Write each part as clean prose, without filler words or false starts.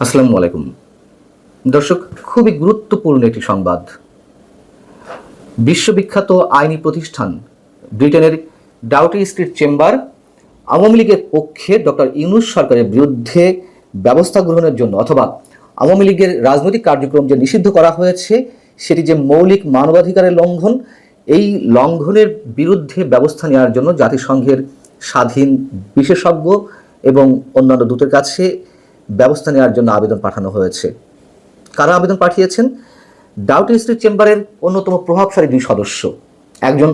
আসসালামু আলাইকুম দর্শক, খুবই গুরুত্বপূর্ণ একটি সংবাদ। বিশ্ববিখ্যাত আইনি প্রতিষ্ঠান ব্রিটেনের ডাউটি স্ট্রিট চেম্বার আওয়ামী লীগের পক্ষে ডক্টর ইউনূস সরকারের বিরুদ্ধে ব্যবস্থা গ্রহণের জন্য অথবা আওয়ামী লীগের রাজনৈতিক কার্যক্রম যে নিষিদ্ধ করা হয়েছে সেটি যে মৌলিক মানবাধিকারের লঙ্ঘন, এই লঙ্ঘনের বিরুদ্ধে ব্যবস্থা নেওয়ার জন্য জাতিসংঘের স্বাধীন বিশেষজ্ঞ এবং অন্যান্য দূতের কাছে ব্যবস্থা নেওয়ার জন্য আবেদন পাঠানো হয়েছে। কারা আবেদন পাঠিয়েছেন? ডাউটি স্ট্রিট চেম্বারের অন্যতম প্রভাবশালী দুই সদস্য, একজন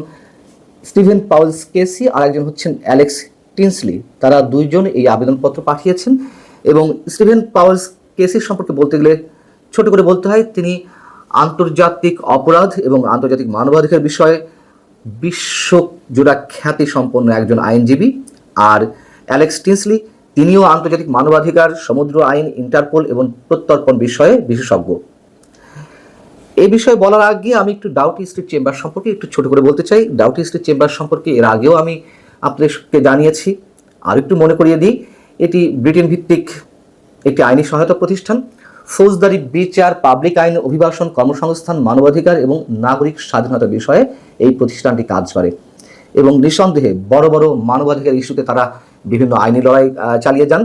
স্টিভেন পাউলস কেসি আর একজন হচ্ছেন অ্যালেক্স টিনসলি। তারা দুইজন এই আবেদনপত্র পাঠিয়েছেন এবং স্টিভেন পাউলস কেসির সম্পর্কে বলতে গেলে ছোট করে বলতে হয়, তিনি আন্তর্জাতিক অপরাধ এবং আন্তর্জাতিক মানবাধিকার বিষয়ে বিশ্বজোড়া খ্যাতি সম্পন্ন একজন আইনজীবী। আর অ্যালেক্স টিনসলি তিনিও আন্তর্জাতিক মানবাধিকার, সমুদ্র আইন, ইন্টারপোল এবং প্রত্যর্পণ বিষয়ে বিশেষজ্ঞ। এই বিষয়ে বলার আগে আমি একটু ডাউটি স্ট্রিট চেম্বার সম্পর্কে একটু ছোট করে বলতে চাই। ডাউটি স্ট্রিট চেম্বার সম্পর্কে এর আগেও আমি আপনাদেরকে জানিয়েছি, আর একটু মনে করিয়ে দিই। এটি ব্রিটেন ভিত্তিক একটি আইনি সহায়তা প্রতিষ্ঠান। ফৌজদারি বিচার, পাবলিক আইন, অভিবাসন, কর্মসংস্থান, মানবাধিকার এবং নাগরিক স্বাধীনতা বিষয়ে এই প্রতিষ্ঠানটি কাজ করে এবং নিঃসন্দেহে বড় বড় মানবাধিকার ইস্যুতে তারা বিভিন্ন আইনি লড়াই চালিয়ে যান।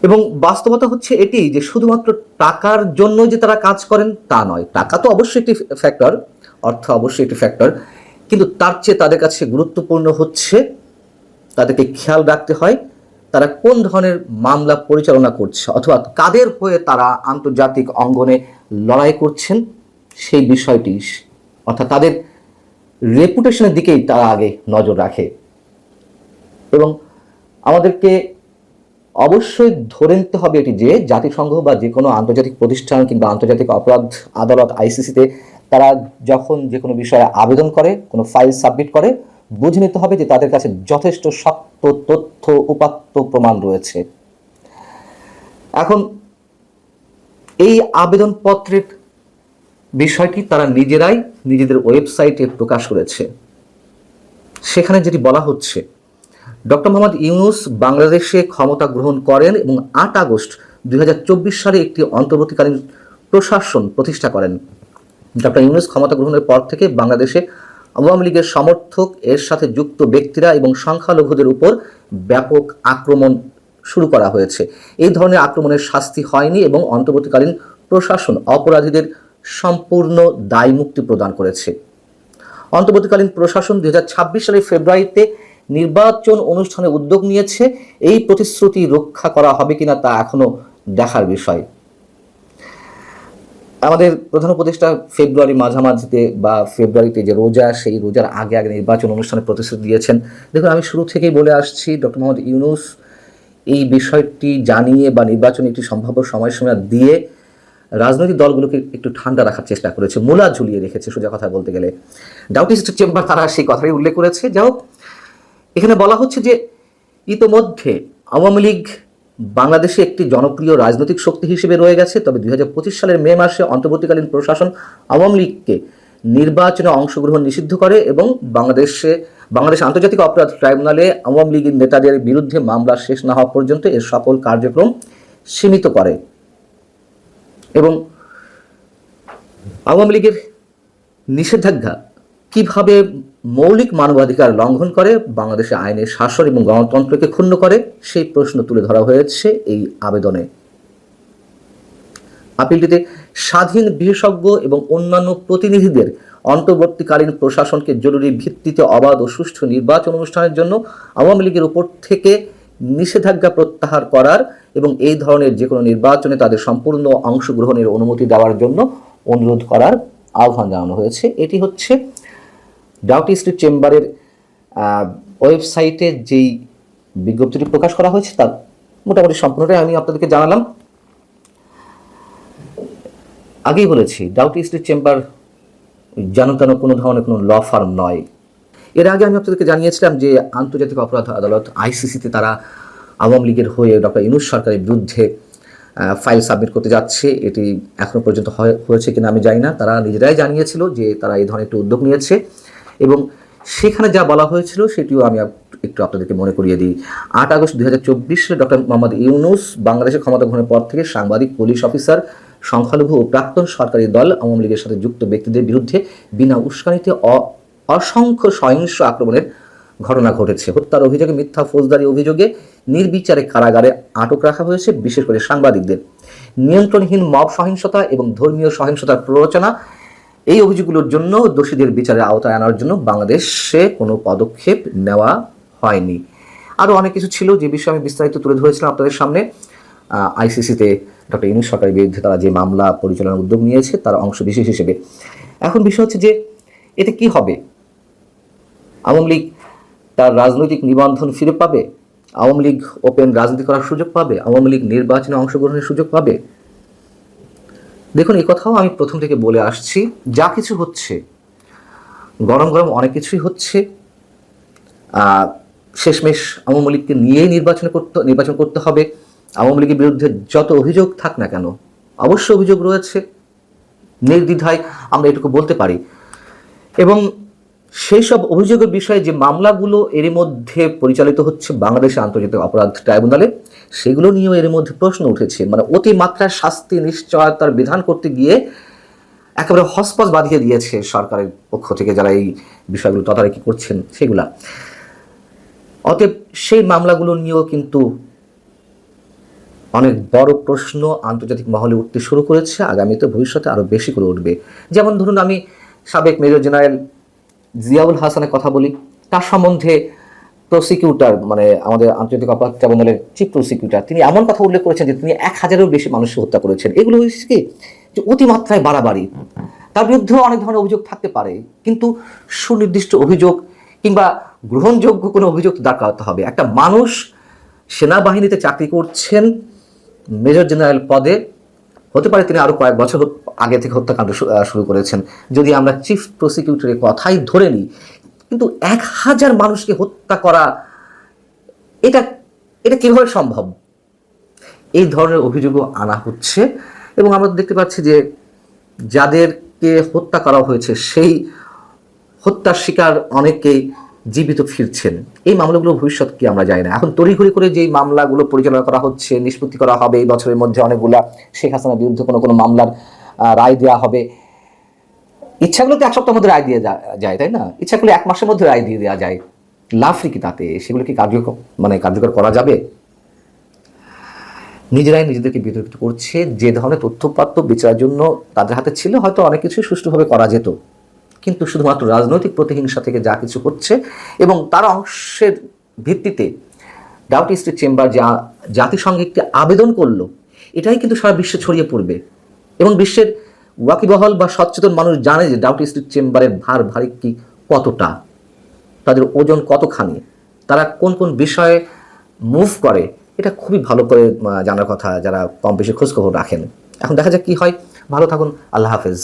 এবং বাস্তবতা হচ্ছে এটি যে শুধুমাত্র টাকার জন্য যে তারা কাজ করেন তা নয়। টাকা তো অবশ্যই একটি ফ্যাক্টর, অর্থ অবশ্যই একটি ফ্যাক্টর, কিন্তু তার চেয়ে তাদের কাছে গুরুত্বপূর্ণ হচ্ছে তাদেরকে খেয়াল রাখতে হয় তারা কোন ধরনের মামলা পরিচালনা করছে অথবা কাদের হয়ে তারা আন্তর্জাতিক অঙ্গনে লড়াই করছেন সেই বিষয়টি, অর্থাৎ তাদের রেপুটেশনের দিকেই তারা আগে নজর রাখে। এবং আমাদেরকে অবশ্যই ধরে নিতে হবে এটি যে জাতিসংঘ বা যে কোনো আন্তর্জাতিক প্রতিষ্ঠান কিংবা আন্তর্জাতিক অপরাধ আদালত আইসিসিতে তারা যখন যে কোনো বিষয়ে আবেদন করে, কোনো ফাইল সাবমিট করে, বুঝে নিতে হবে যে তাদের কাছে যথেষ্ট শক্ত তথ্য, উপাত্ত, প্রমাণ রয়েছে। এখন এই আবেদনপত্রের বিষয়টি তারা নিজেরাই নিজেদের ওয়েবসাইটে প্রকাশ করেছে। সেখানে যেটি বলা হচ্ছে, ডক্টর মোহাম্মদ ইউনূস বাংলাদেশে ক্ষমতা গ্রহণ করেন এবং ৮ আগস্ট ২০২৪ সালে একটি অন্তর্বর্তীকালীন প্রশাসন প্রতিষ্ঠা করেন। ডক্টর ইউনূস ক্ষমতা গ্রহণের পর থেকে বাংলাদেশে আওয়ামী লীগের সমর্থক, এর সাথে যুক্ত ব্যক্তিরা এবং সংখ্যালঘুদের উপর ব্যাপক আক্রমণ শুরু করা হয়েছে। এই ধরনের আক্রমণের শাস্তি হয়নি এবং অন্তর্বর্তীকালীন প্রশাসন অপরাধীদের সম্পূর্ণ দায়মুক্তি প্রদান করেছে। অন্তর্বর্তীকালীন প্রশাসন ২০২৬ সালের ফেব্রুয়ারিতে নির্বাচন অনুষ্ঠানে উদ্যোগ নিয়েছে। এই প্রতিশ্রুতি রক্ষা করা হবে কিনা তা এখনো দেখার বিষয়। আমাদের প্রধান উপদেষ্টা ফেব্রুয়ারি মাঝামাঝিতে বা ফেব্রুয়ারিতে যে রোজা, সেই রোজার আগে আগে নির্বাচন অনুষ্ঠানে প্রতিশ্রুতি দিয়েছেন। দেখুন, আমি শুরু থেকেই বলে আসছি, ডক্টর মোহাম্মদ ইউনূস এই বিষয়টি জানিয়ে বা নির্বাচনে একটি সম্ভাব্য সময়সীমা দিয়ে রাজনৈতিক দলগুলোকে একটু ঠান্ডা রাখার চেষ্টা করেছে, মূলা ঝুলিয়ে রেখেছে সোজা কথা বলতে গেলে। ডাউটি স্ট্রিট চেম্বার তারা সেই কথাই উল্লেখ করেছে। যাই হোক, এখানে বলা হচ্ছে যে ইতোমধ্যে আওয়ামী লীগ বাংলাদেশে একটি জনপ্রিয় রাজনৈতিক শক্তি হিসেবে রয়ে গেছে। তবে ২০২৫ সালের মে মাসে অন্তর্বর্তীকালীন প্রশাসন আওয়ামী লীগকে নির্বাচনে অংশগ্রহণ নিষিদ্ধ করে এবং বাংলাদেশ আন্তর্জাতিক অপরাধ ট্রাইব্যুনালে আওয়ামী লীগের নেতাদের বিরুদ্ধে মামলা শেষ না হওয়া পর্যন্ত এর সকল কার্যক্রম সীমিত করে। এবং আওয়ামী লীগের নিষেধাজ্ঞা কিভাবে মৌলিক মানবাধিকার লঙ্ঘন করে, বাংলাদেশে আইনের শাসন এবং গণতন্ত্রকে ক্ষুণ্ণ করে, সেই প্রশ্ন তুলে ধরা হয়েছে এই আবেদনে। আপিলটিতে স্বাধীন বিশেষজ্ঞ এবং অন্যান্য প্রতিনিধিদের অন্তর্বর্তীকালীন প্রশাসনকে জরুরি ভিত্তিতে অবাধ ও সুষ্ঠু নির্বাচন অনুষ্ঠানের জন্য আওয়ামী লীগের উপর থেকে নিষেধাজ্ঞা প্রত্যাহার করার এবং এই ধরনের যে কোনো নির্বাচনে তাদের সম্পূর্ণ অংশগ্রহণের অনুমতি দেওয়ার জন্য অনুরোধ করার আহ্বান জানানো হয়েছে। এটি হচ্ছে ডাউটি স্ট্রিট চেম্বারের ওয়েবসাইটে যেই বিজ্ঞপ্তিটি প্রকাশ করা হয়েছে তার মোটামুটি সম্পূর্ণটাই আমি আপনাদেরকে জানালাম। আগেই বলেছি, ডাউটি স্ট্রিট চেম্বার যেন তেন কোনো ধরনের কোনো ল ফার্ম নয়। এর আগে আমি আপনাদেরকে জানিয়েছিলাম যে আন্তর্জাতিক অপরাধ আদালত আইসিসিতে তারা আওয়ামী লীগের হয়ে ডক্টর ইউনূস সরকারের বিরুদ্ধে ফাইল সাবমিট করতে যাচ্ছে। এটি এখনো পর্যন্ত হয়েছে কিনা আমি জানি না। তারা নিজেরাই জানিয়েছিল যে তারা এই ধরনের একটি উদ্যোগ নিয়েছে এবং সেখানে যা বলা হয়েছিল সেটিও আমি একটু আপনাদেরকে মনে করিয়ে দিই। 8 আগস্ট 2024 সালে ডক্টর মোহাম্মদ ইউনূস বাংলাদেশের ক্ষমতা গ্রহণের পর থেকে সাংবাদিক, পুলিশ অফিসার, সংখ্যালঘু ও প্রাক্তন সরকারি দল আওয়ামী লীগের সাথে যুক্ত ব্যক্তিদের বিরুদ্ধে বিনা উস্কানিতে অসংখ্য সহিংস আক্রমণের ঘটনা ঘটেছে। হত্যার অভিযোগে, মিথ্যা ফৌজদারি অভিযোগে নির্বিচারে কারাগারে আটক রাখা হয়েছে, বিশেষ করে সাংবাদিকদের। নিয়ন্ত্রণহীন মব সহিংসতা এবং ধর্মীয় সহিংসতার প্ররোচনা, এই অভিযোগগুলোর জন্য দোষীদের বিচারের আওতায় আনার জন্য বাংলাদেশে কোনো পদক্ষেপ নেওয়া হয়নি। আরও অনেক কিছু ছিল যে বিষয়ে আমি বিস্তারিত তুলে ধরেছিলাম আপনাদের সামনে। আইসিসিতে ডক্টর ইউনূস সরকারের বিরুদ্ধে তারা যে মামলা পরিচালনার উদ্যোগ নিয়েছে তার অংশ বিশেষ হিসেবে। এখন বিষয় হচ্ছে যে এতে কি হবে? আওয়ামী লীগ তার রাজনৈতিক নিবন্ধন ফিরে পাবে? আওয়ামী লীগ ওপেন রাজনীতি করার সুযোগ পাবে? আওয়ামী লীগ নির্বাচনে অংশগ্রহণের সুযোগ পাবে? দেখুন, এই কথাও আমি প্রথম থেকে বলে আসছি, যা কিছু হচ্ছে গরম গরম অনেক কিছুই হচ্ছে। শেষমেশ আওয়ামী লীগকে নিয়েই নির্বাচন করতে হবে। আওয়ামী লীগের বিরুদ্ধে যত অভিযোগ থাক না কেন, অবশ্য অভিযোগ রয়েছে, নির্দ্বিধায় আমরা এটুকু বলতে পারি। এবং সেই সব অভিযোগের বিষয়ে যে মামলাগুলো এর মধ্যে পরিচালিত হচ্ছে বাংলাদেশের আন্তর্জাতিক অপরাধ ট্রাইব্যুনালে, সেগুলো নিয়েও এর মধ্যে প্রশ্ন উঠেছে। মানে অতিমাত্রার শাস্তি নিশ্চয়তার বিধান করতে গিয়ে একেবারে হসপস বাঁধিয়ে দিয়েছে সরকারের পক্ষ থেকে যারা এই বিষয়গুলো তদারকি করছেন সেগুলা। অতএব সেই মামলাগুলো নিয়েও কিন্তু অনেক বড় প্রশ্ন আন্তর্জাতিক মহলে উঠতে শুরু করেছে, আগামীতে ভবিষ্যতে আরও বেশি করে উঠবে। যেমন ধরুন, আমি সাবেক মেজর জেনারেল জিয়াউল হাসানের কথা বলি। তার সম্বন্ধে প্রসিকিউটর, মানে আমাদের আন্তর্জাতিক অপরাধ ট্রাইব্যুনালের চিফ প্রসিকিউটর, তিনি এমন কথা উল্লেখ করেছেন যে তিনি 1000-এরও বেশি মানুষকে হত্যা করেছেন। এগুলো হচ্ছে কি যে অতিমাত্রায় বাড়াবাড়ি। তার বিরুদ্ধেও অনেক ধরনের অভিযোগ থাকতে পারে, কিন্তু সুনির্দিষ্ট অভিযোগ কিংবা গ্রহণযোগ্য কোনো অভিযোগ দাঁড় করাতে হবে। একটা মানুষ সেনাবাহিনীতে চাকরি করছেন, মেজর জেনারেল পদে, হতে পারে তিনি আরও কয়েক বছর আগে থেকে হত্যাকাণ্ড শুরু করেছেন। যদি আমরা চিফ প্রসিকিউটরের কথাই ধরে নিই, কিন্তু 1000 মানুষকে হত্যা করা এটা কিভাবে সম্ভব? এই ধরনের অভিযোগও আনা হচ্ছে। এবং আমরা দেখতে পাচ্ছি যে যাদেরকে হত্যা করা হয়েছে সেই হত্যার শিকার অনেকেই জীবিত ফিরছেন। এই মামলাগুলো ভবিষ্যৎ কি আমরা জানি না। এখন তড়িঘড়ি করে যেই মামলাগুলো পরিচালনা করা হচ্ছে, নিষ্পত্তি করা হবে এই বছরের মধ্যে অনেকগুলা, শেখ হাসিনার বিরুদ্ধে কোনো মামলার রায় দেওয়া হবে। ইচ্ছাগুলো তো 1 সপ্তাহের মধ্যে রায় দিয়ে যায়, তাই না? ইচ্ছা করলে 1 মাসের মধ্যে রায় দিয়ে দেওয়া যায়। লাভ কি তাতে? সেগুলো কি কার্যকর করা যাবে? নিজেরাই নিজেদেরকে বিতর্কিত করছে। যে ধরনের তথ্যপাত্র বিচারের জন্য তাদের হাতে ছিল, হয়তো অনেক কিছুই সুষ্ঠুভাবে করা যেত, কিন্তু শুধুমাত্র রাজনৈতিক প্রতিহিংসা থেকে যা কিছু হচ্ছে এবং তার অংশের ভিত্তিতে ডাউটি স্ট্রিট চেম্বার যা জাতিসংঘে একটি আবেদন করলো, এটাই কিন্তু সারা বিশ্বে ছড়িয়ে পড়বে। এবং বিশ্বের ওয়াকিবহল বা সচেতন মানুষ জানে যে ডাউটি স্ট্রিট চেম্বারের ভারী কি, কতটা, তাদের ওজন কতখানি, তারা কোন কোন বিষয়ে মুভ করে, এটা খুবই ভালো করে জানার কথা যারা কম বেশি খোঁজখবর রাখেন। এখন দেখা যাক কি হয়। ভালো থাকুন। আল্লাহ হাফেজ।